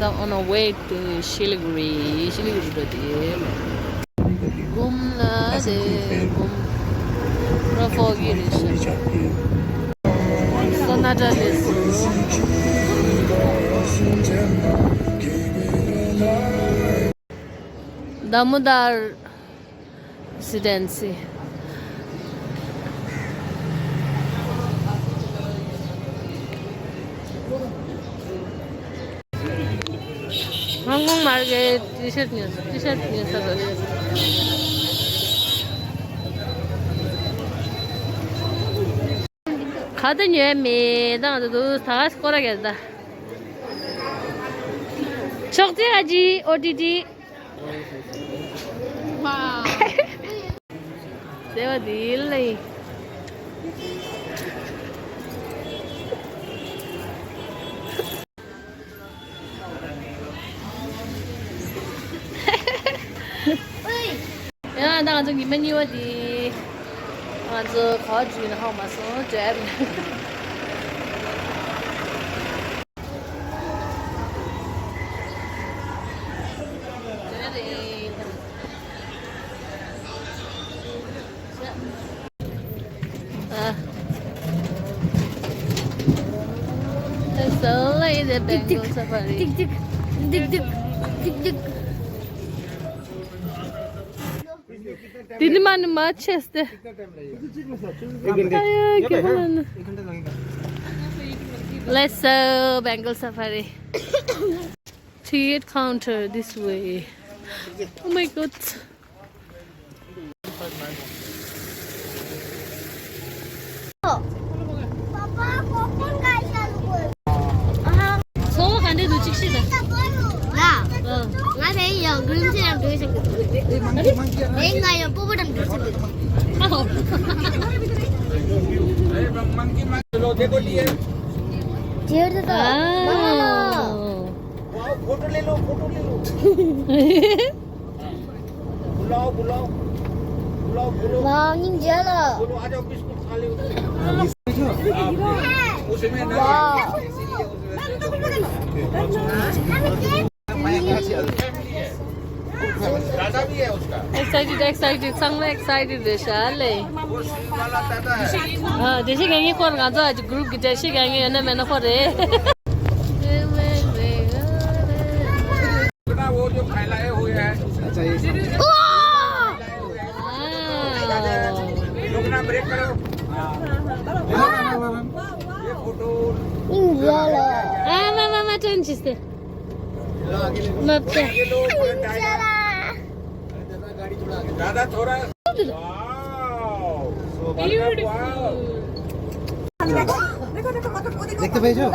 on our way to Siliguri. Siliguri dia. Gumla de gum. Rafogi desa. Sonata desa. Damodar residency. 한국말게 티셔츠 뉴스도 가든 여행이 나도 다 거라겠다. 적재하지 어디지? 와. 내가 딜레이.呀，那个你们有的，这考据的好嘛，是这。So late the Bengal safari. Tick tick tick tick tick tick. Didn't man much yesterday. Let's Bengal safari. Ticket counter this way. Oh my god. 그림체랑 되게 생겼어. 내가 뽑으랑 되게 생겼어. 지어졌다. Photo ले लो बुलाओ वाह Ninja बोलो आ जाओ biscuit खा लो उसमें ना दादा भी है उसका excited 상당히 excited 되셔래 हाँ जैसे कहीं कौन गाता है ग्रुप की जैसे कहीं है ना मैंने खोरे वो जो फैलाए हुए हैं अच्छा ये रुकना ब्रेक करो ये फोटो इंशाल्लाह मामा चेंजिस्ते मप्पे दादा थोड़ा দেখতে পেয়েছো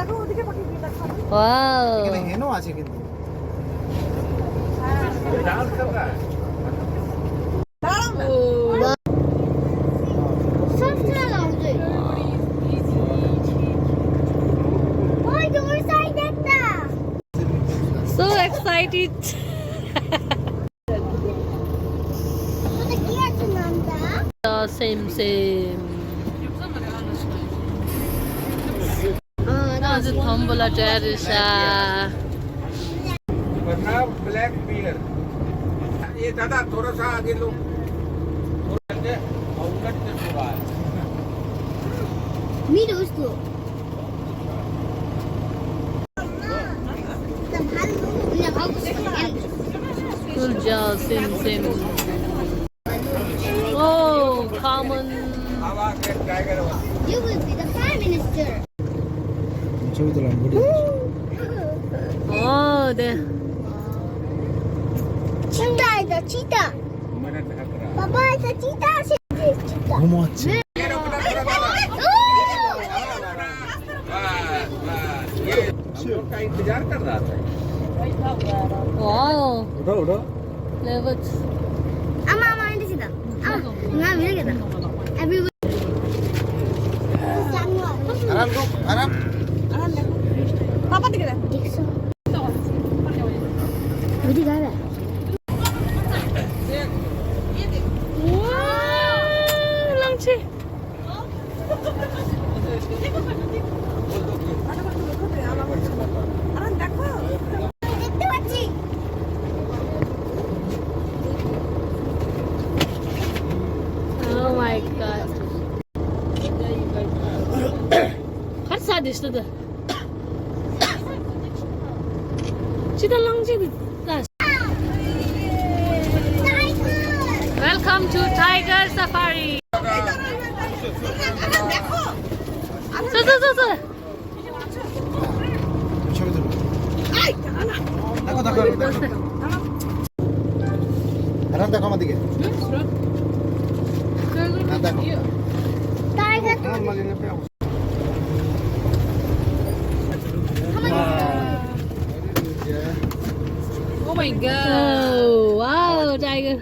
ওয়াও এখানে হেনো আছে কিন্তু डांस कर रहा है So excited. Same. आज थम्बला टेरिसा बना ब्लैक बियर ये दादा थोड़ा सा आगे लो मीर उसको Cool job, same. Oh, common. You will be the Prime Minister. Oh, there. Cheetah is a cheetah. Papa is a cheetah. How much? का इंतजार कर रहा था वाओ उठो लेवल्स अम्मा इंडी सीधा ना मिलेगा अभी आराम पापा दिख रहा है मुझे गा रहा है ये देख वाह लंचे देखो hadi işte de. Cita lang cita. Welcome to Tiger Safari. So. Aram da kama dige. Tiger. Oh my god. Oh, wow, Tiger.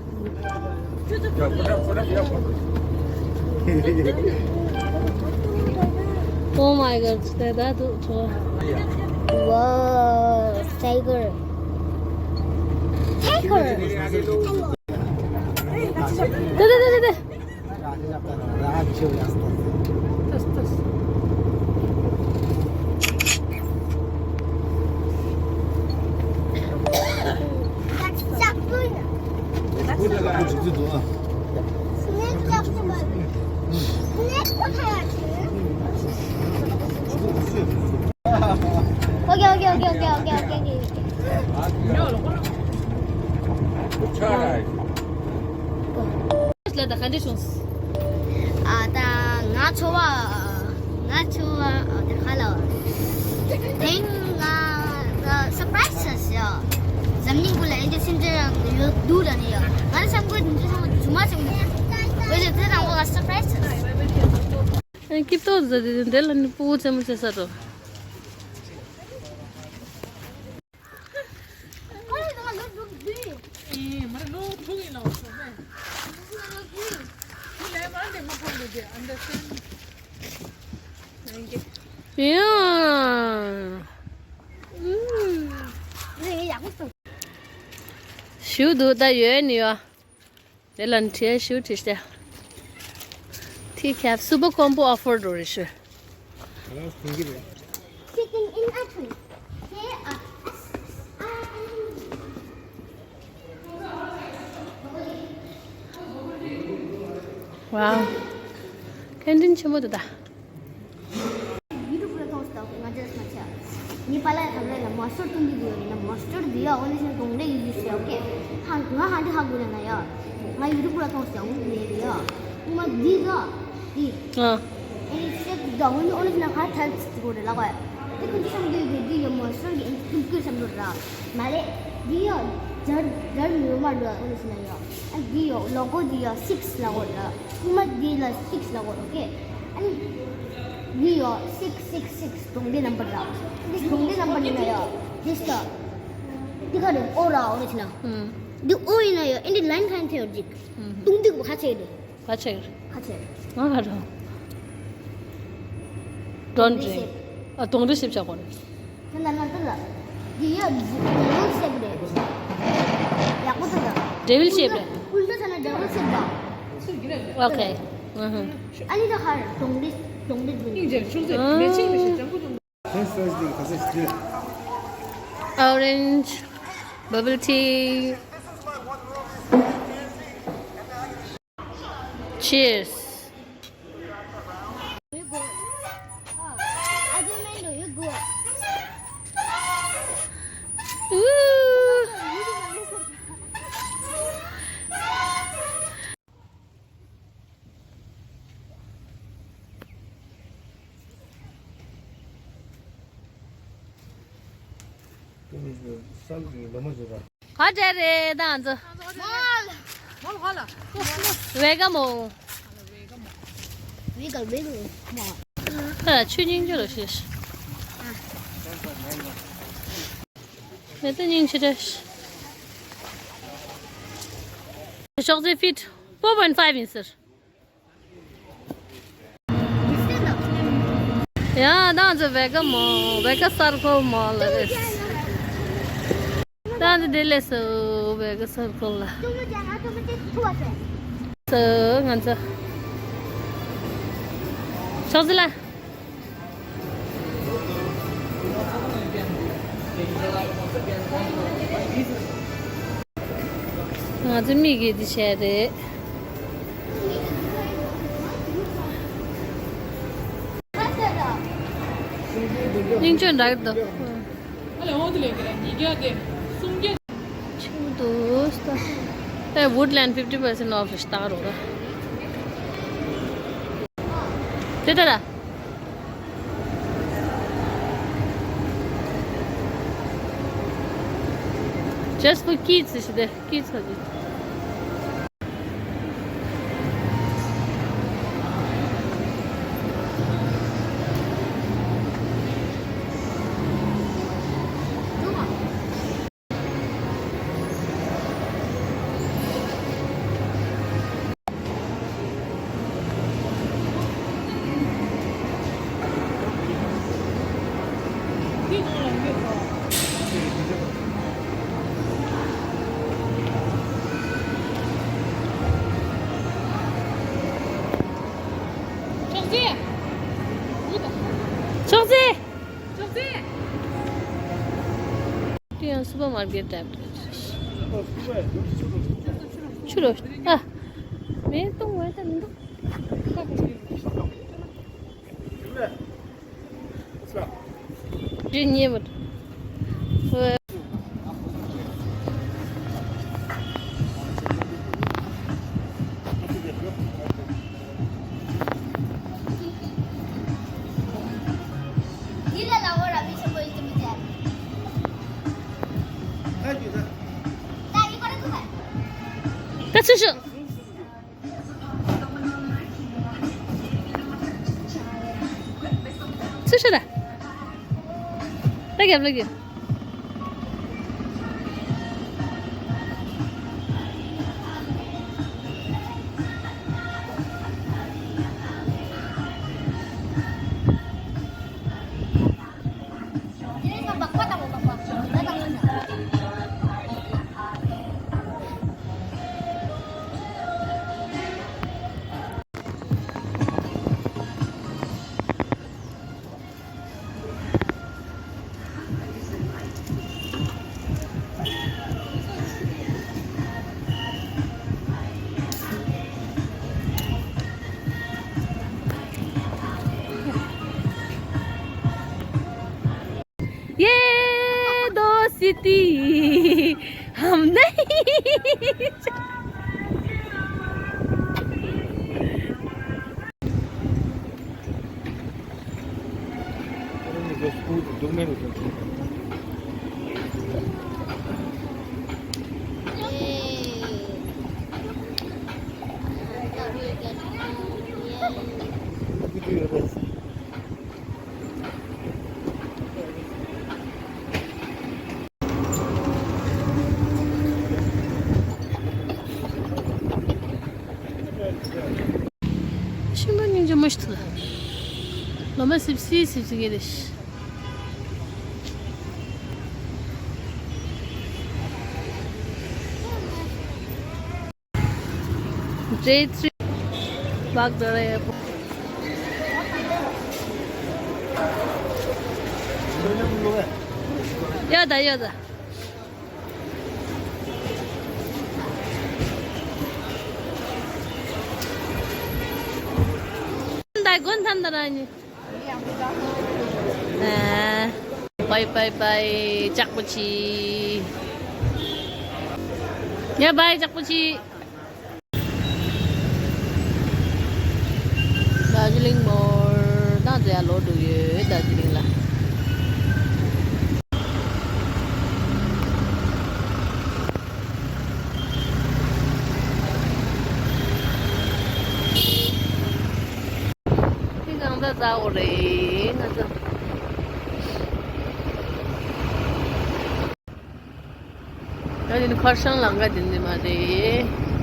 Oh my god, that too. Wow, tiger. Tiger. Da. Tas. Snake yaptı bak. Snake kokayarsın. Okay. Let the conditions. 나 좋아 hello. Then surprises zamnin kula inda sindiran dura ne ya. Har san ko din sama cuma sem. Wele tana wa surprises. Keep those del and put some sato. Yeah. Shoot do that you the lunch shoot is there. Tea super combo offer Dorisha. Sitting in action. Wow. Can't you move that? Nipala kamera mustard tundi diyo na mustard diya only sin tongde use siya okay nga handi hagula na ya nga yudu pura tong siya unde diya uma diga di and it's just the only sin ha thal go de laga te kun sam di mustard ge kun sam do ra male diya jar mi ma do only sin ya and diyo logo diya 6 lago ra uma diya 6 lago okay and diyo 666 tongde number ra tongde number ni ya just diga de ora only sin di oi na ya in the line kan the dik tongde ko khache de don't drink tongde sip cha ko na diya devil shape de ya ko ta devil shape ulta sana devil shape ba okay ani da har tongde orange bubble tea. Cheers. 가자래 나 앉아. 뭘 가라. 왜가 뭐? Wiggle. Come on. 추진주로 시시. 몇년 인치래시. Shorty feet 4.5 inches. Ja, dan ze wega mo, wega circle mo la. Dan de le so wega circle la. So ngan sa. Shorty 아주 미개 드셔야 돼. 인천 라이더. अरे वो तो लेकर आई क्या दे सुन के दोस्त ये Woodland 50% of star होगा तेरा just for kids işte kids hadi 정지 그냥 슈퍼마켓 type 추러 아 매동 왜 되는데 진짜 뭐 Dile la hora, mi se puede intimidar. Dai, guarda com'è. 같이 줘 쓰셔라 여기 Ini sama bapak tamu bapak. Datang ini. ये दो सिटी हम नहीं 신부님 좀 멋있다 너무 습시 geliş J3 bak oraya yada 건 탄다라니 아 바이바이바이 짝부치 야 바이 짝부치 다질링 몰 나도야 로드에 다질링라 ra ore nada 여기는 걸상 랑가 된데 말이에요